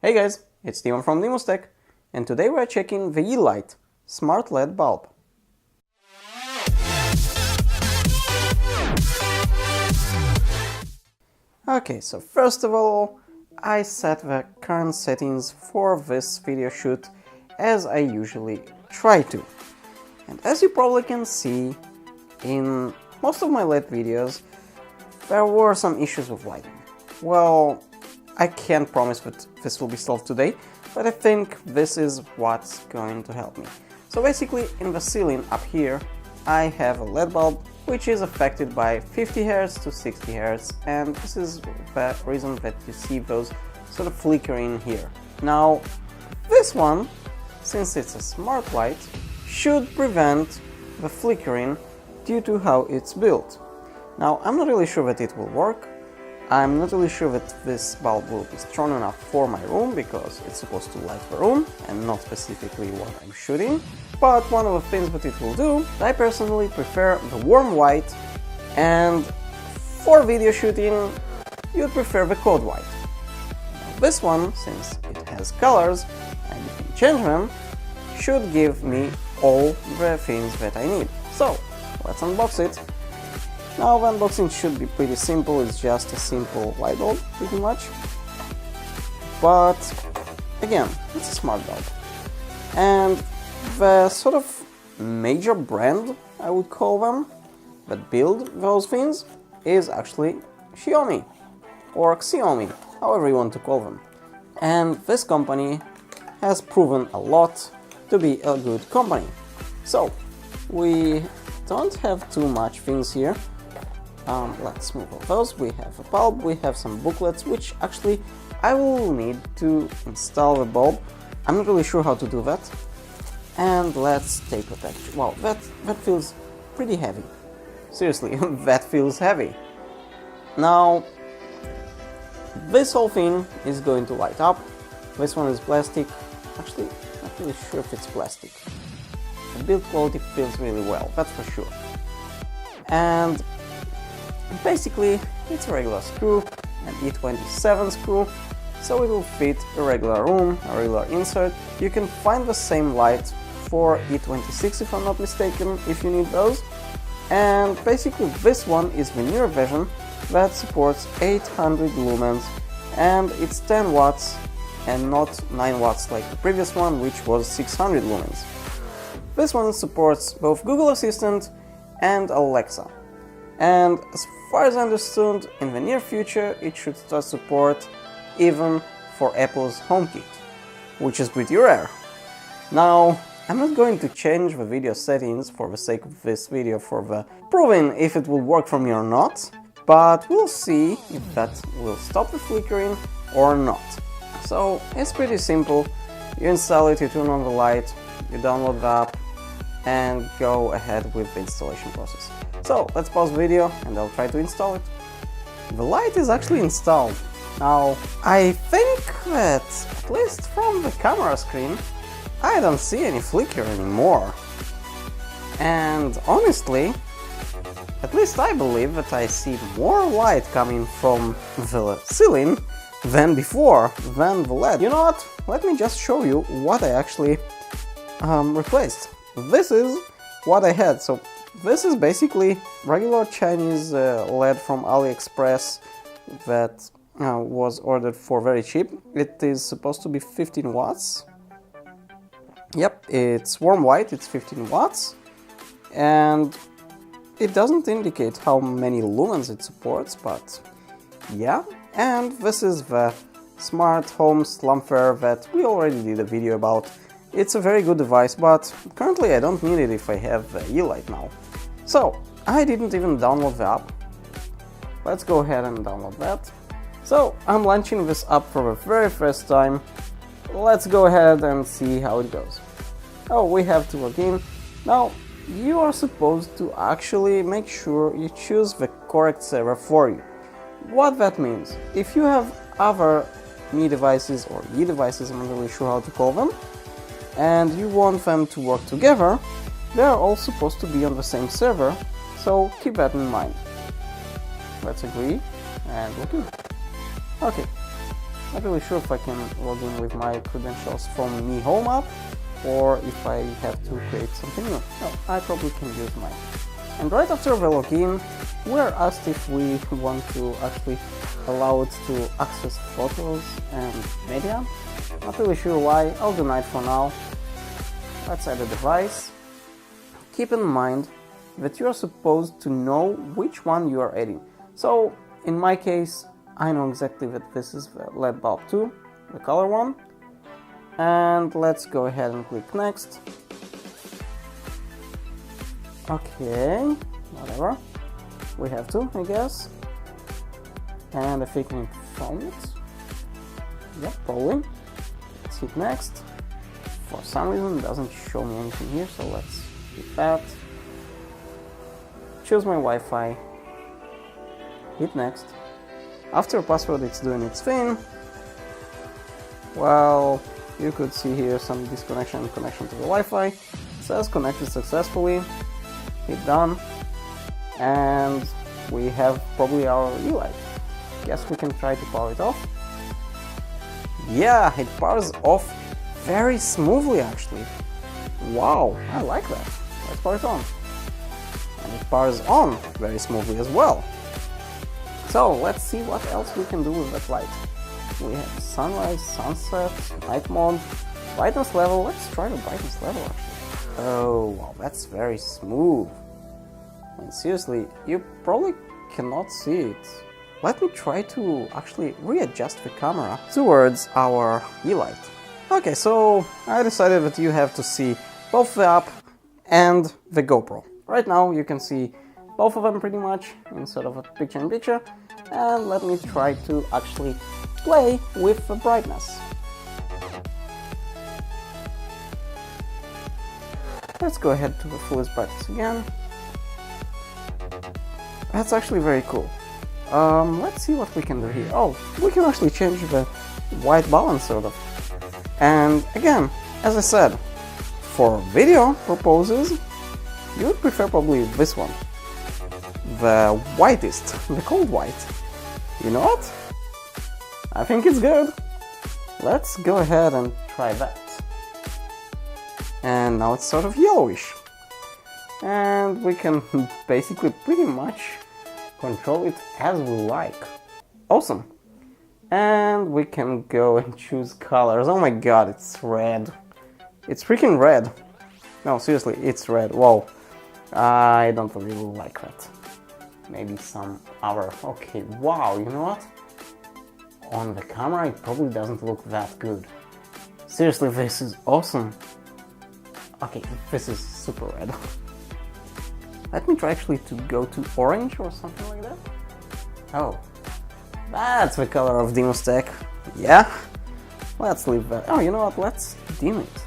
Hey guys, it's Timo from DimusTech, and today we're checking the Yeelight Smart LED Bulb. Okay, so first of all, I set the current settings for this video shoot as I usually try to. And as you probably can see, in most of my LED videos, there were some issues with lighting. Well, I can't promise that this will be solved today, but I think this is what's going to help me. So basically, in the ceiling up here, I have a LED bulb which is affected by 50 Hz to 60 Hz, and this is the reason that you see those sort of flickering here. Now, this one, since it's a smart light, should prevent the flickering due to how it's built. Now, I'm not really sure that it will work. I'm not really sure that this bulb will be strong enough for my room, because it's supposed to light the room and not specifically what I'm shooting. But one of the things that it will do, I personally prefer the warm white, and for video shooting, you'd prefer the cold white. Now, this one, since it has colors and you can change them, should give me all the things that I need. So, let's unbox it. Now, the unboxing should be pretty simple, it's just a simple light bulb, pretty much. But, again, it's a smart bulb. And the sort of major brand, I would call them, that build those things, is actually Xiaomi, or Xiaomi, however you want to call them. And this company has proven a lot to be a good company. So, we don't have too much things here. Let's move all those. We have a bulb, we have some booklets, which actually I will need to install the bulb. I'm not really sure how to do that. And let's take a picture. Wow, that feels pretty heavy. Seriously, that feels heavy. Now, this whole thing is going to light up. This one is plastic. Actually, not really sure if it's plastic. The build quality feels really well, that's for sure. And basically, it's a regular screw, an E27 screw, so it will fit a regular room, a regular insert. You can find the same light for E26 if I'm not mistaken, if you need those. And basically this one is the newer version that supports 800 lumens, and it's 10 watts and not 9 watts like the previous one, which was 600 lumens. This one supports both Google Assistant and Alexa. And as far as I understood, in the near future it should start support even for Apple's HomeKit, which is pretty rare. Now, I'm not going to change the video settings for the sake of this video for the proving if it will work for me or not, but we'll see if that will stop the flickering or not. So it's pretty simple. You install it, you turn on the light, you download the app, and go ahead with the installation process. So let's pause the video and I'll try to install it. The light is actually installed. Now, I think that, at least from the camera screen, I don't see any flicker anymore. And honestly, at least I believe that I see more light coming from the ceiling than before, than the LED. You know what? Let me just show you what I actually replaced. This is what I had. So this is basically regular Chinese LED from AliExpress that was ordered for very cheap. It is supposed to be 15 watts. Yep, it's warm white, it's 15 watts. And it doesn't indicate how many lumens it supports, but yeah. And this is the smart home slumper that we already did a video about. It's a very good device, but currently I don't need it if I have the Yeelight now. So, I didn't even download the app. Let's go ahead and download that. So, I'm launching this app for the very first time. Let's go ahead and see how it goes. Oh, we have to log in. Now, you are supposed to actually make sure you choose the correct server for you. What that means, if you have other Mi devices or Yi devices, I'm not really sure how to call them, and you want them to work together, they are all supposed to be on the same server, so keep that in mind. Let's agree and log in. Okay, Not really sure if I can log in with my credentials from Mi Home app or if I have to create something new. No, I probably can use mine. And right after the login, we're asked if we want to actually allow it to access photos and media. Not really sure why, I'll deny it for now. Let's add a device. Keep in mind that you are supposed to know which one you are adding. So in my case, I know exactly that this is the LED bulb 2, the color one. And let's go ahead and click next. Okay, whatever. We have to, I guess. And a flickering from it. Yep, probably. Let's hit next. For some reason it doesn't show me anything here, so let's hit that. Choose my Wi-Fi. Hit next. After password it's doing its thing. Well, you could see here some disconnection and connection to the Wi-Fi. It says connected successfully. Hit done. And we have probably our Yeelight. Guess we can try to power it off. Yeah, it powers off very smoothly actually. Wow, I like that. Let's power it on. And it powers on very smoothly as well. So let's see what else we can do with that light. We have sunrise, sunset, night mode, brightness level. Let's try the brightness level actually. Oh wow, that's very smooth. And seriously, you probably cannot see it. Let me try to actually readjust the camera towards our Yeelight. Okay, so I decided that you have to see both the app and the GoPro. Right now you can see both of them pretty much instead of a picture-in-picture. And let me try to actually play with the brightness. Let's go ahead to the fullest brightness again. That's actually very cool. Let's see what we can do here. Oh, we can actually change the white balance sort of. And again, as I said, for video purposes, you would prefer probably this one. The whitest, the cold white. You know what? I think it's good. Let's go ahead and try that. And now it's sort of yellowish. And we can basically pretty much control it as we like. Awesome. And we can go and choose colors. Oh my god, it's red. It's freaking red. No, seriously, it's red. Whoa. I don't really like that. Maybe some other. Okay, wow, you know what? On the camera it probably doesn't look that good. Seriously, this is awesome. Okay, this is super red. Let me try actually to go to orange or something like that. Oh, that's the color of DimusTech. Yeah, let's leave that. Oh, you know what? Let's dim it.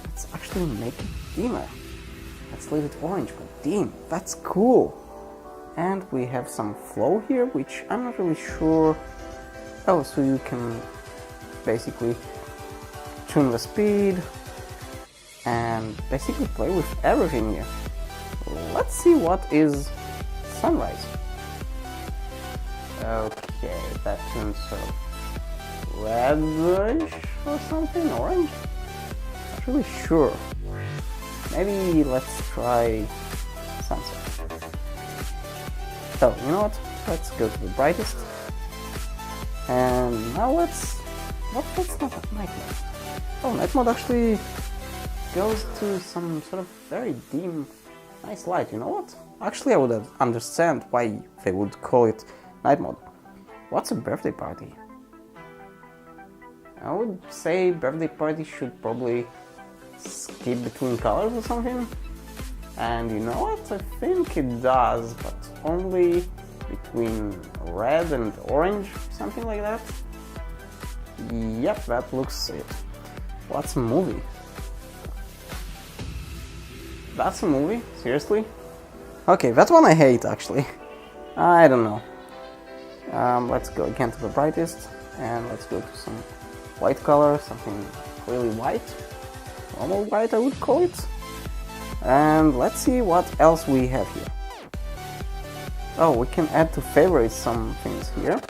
Let's actually make it dimmer. Let's leave it orange, but dim. That's cool. And we have some flow here, which I'm not really sure. Oh, so you can basically tune the speed and basically play with everything here. Let's see what is sunrise. Okay, that tunes sort of reddish or something, orange? Not really sure. Maybe let's try sunset. So, you know what? Let's go to the brightest. And now let's not night mode. Oh, night mode actually goes to some sort of very dim, nice light. You know what? Actually, I would understand why they would call it night mode. What's a birthday party? I would say birthday party should probably skip between colors or something. And you know what? I think it does, but only between red and orange, something like that. Yep, that looks it. What's a movie? That's a movie? Seriously? Okay, that one I hate actually. I don't know. Let's go again to the brightest and let's go to some white color, something really white. Normal white, I would call it. And let's see what else we have here. Oh, we can add to favorites some things here.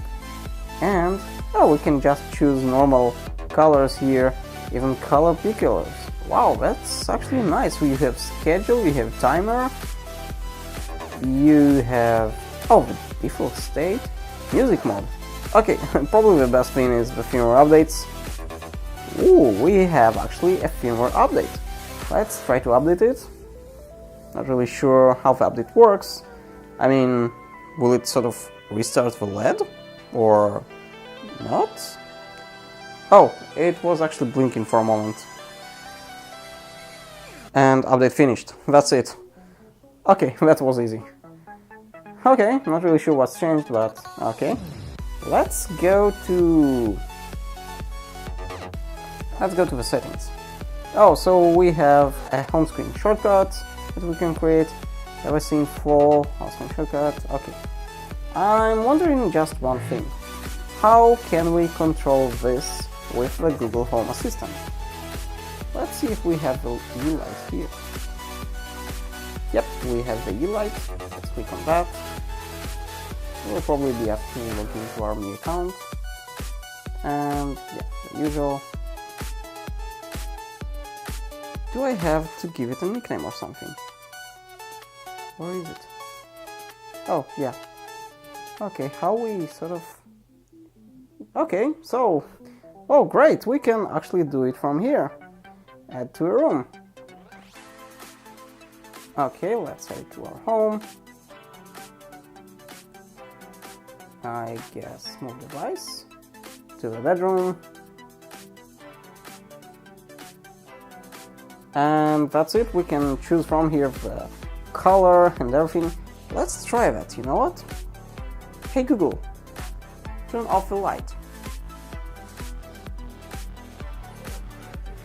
And Oh, we can just choose normal colors here, even color piccolars. Wow, that's actually nice. You have schedule, you have timer, you have, oh, the default state, music mode. Okay, probably the best thing is the firmware updates. Ooh, we have actually a firmware update. Let's try to update it. Not really sure how the update works. I mean, will it sort of restart the LED or not? Oh, it was actually blinking for a moment. And update finished. That's it. Okay, that was easy. Okay, not really sure what's changed, but okay. Let's go to the settings. Oh, so we have a home screen shortcut that we can create. Everything full, home screen shortcut. Okay. I'm wondering just one thing. How can we control this with the Google Home Assistant? Let's see if we have the Yeelight here. Yep, we have the Yeelight. Let's click on that. We'll probably be asking to log into our new account. And yeah, the usual. Do I have to give it a nickname or something? Where is it? Oh, yeah. Okay, how we sort of... Okay, so... Oh, great, we can actually do it from here. Add to a room. Okay, let's head to our home. I guess move device to the bedroom. And that's it, we can choose from here the color and everything. Let's try that, you know what? Hey Google, turn off the light.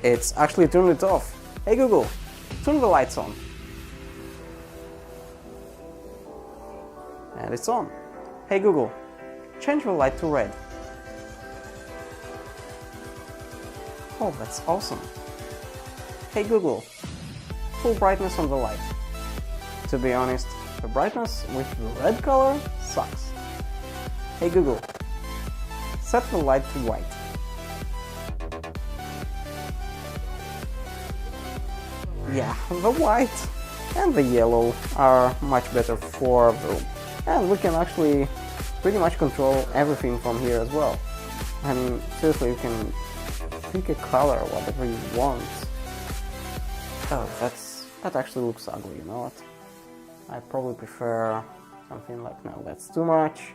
It's actually turned it off. Hey Google, turn the lights on. And it's on. Hey Google, change the light to red. Oh, that's awesome. Hey Google, full brightness on the light. To be honest, the brightness with the red color sucks. Hey Google, set the light to white. Yeah, the white and the yellow are much better for the room. And we can actually pretty much control everything from here as well. I mean, seriously, you can pick a color, whatever you want. Oh, that actually looks ugly, you know what? I probably prefer something like, no, that's too much.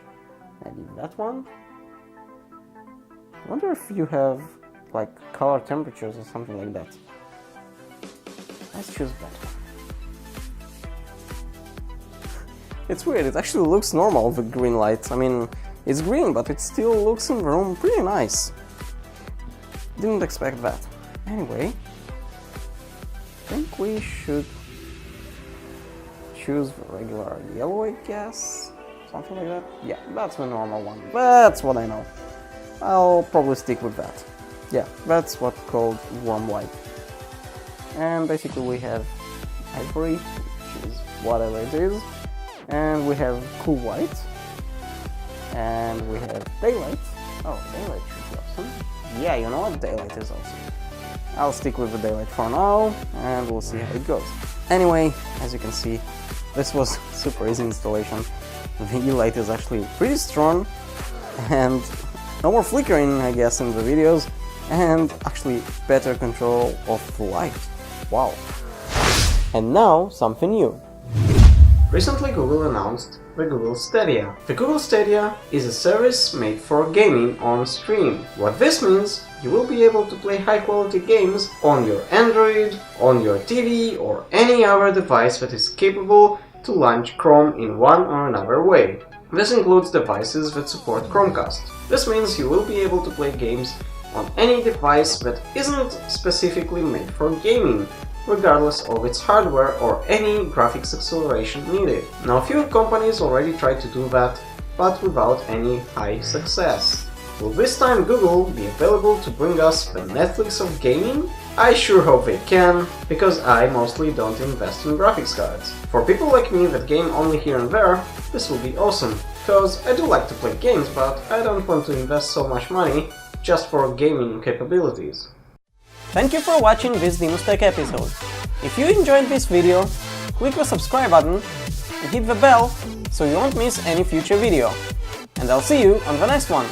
Maybe that one. I wonder if you have like color temperatures or something like that. Let's choose that one. It's weird, it actually looks normal, the green light. I mean, it's green, but it still looks in the room pretty nice. Didn't expect that. Anyway, I think we should choose the regular yellow, I guess. Something like that. Yeah, that's the normal one. That's what I know. I'll probably stick with that. Yeah, that's what's called warm light. And basically we have ivory, which is whatever it is. And we have cool white. And we have daylight. Oh, daylight should be awesome. Yeah, you know what? Daylight is awesome. I'll stick with the daylight for now, and we'll see how it goes. Anyway, as you can see, this was super easy installation. The Yeelight is actually pretty strong, and no more flickering, I guess, in the videos, and actually better control of the light. Wow. And now, something new. Recently Google announced the Google Stadia. The Google Stadia is a service made for gaming on stream. What this means, you will be able to play high-quality games on your Android, on your TV, or any other device that is capable to launch Chrome in one or another way. This includes devices that support Chromecast. This means you will be able to play games on any device that isn't specifically made for gaming, regardless of its hardware or any graphics acceleration needed. Now, a few companies already tried to do that, but without any high success. Will this time Google be available to bring us the Netflix of gaming? I sure hope they can, because I mostly don't invest in graphics cards. For people like me that game only here and there, this will be awesome. because I do like to play games, but I don't want to invest so much money just for gaming capabilities. Thank you for watching this DimusTech episode. If you enjoyed this video, click the subscribe button and hit the bell so you won't miss any future video. And I'll see you on the next one.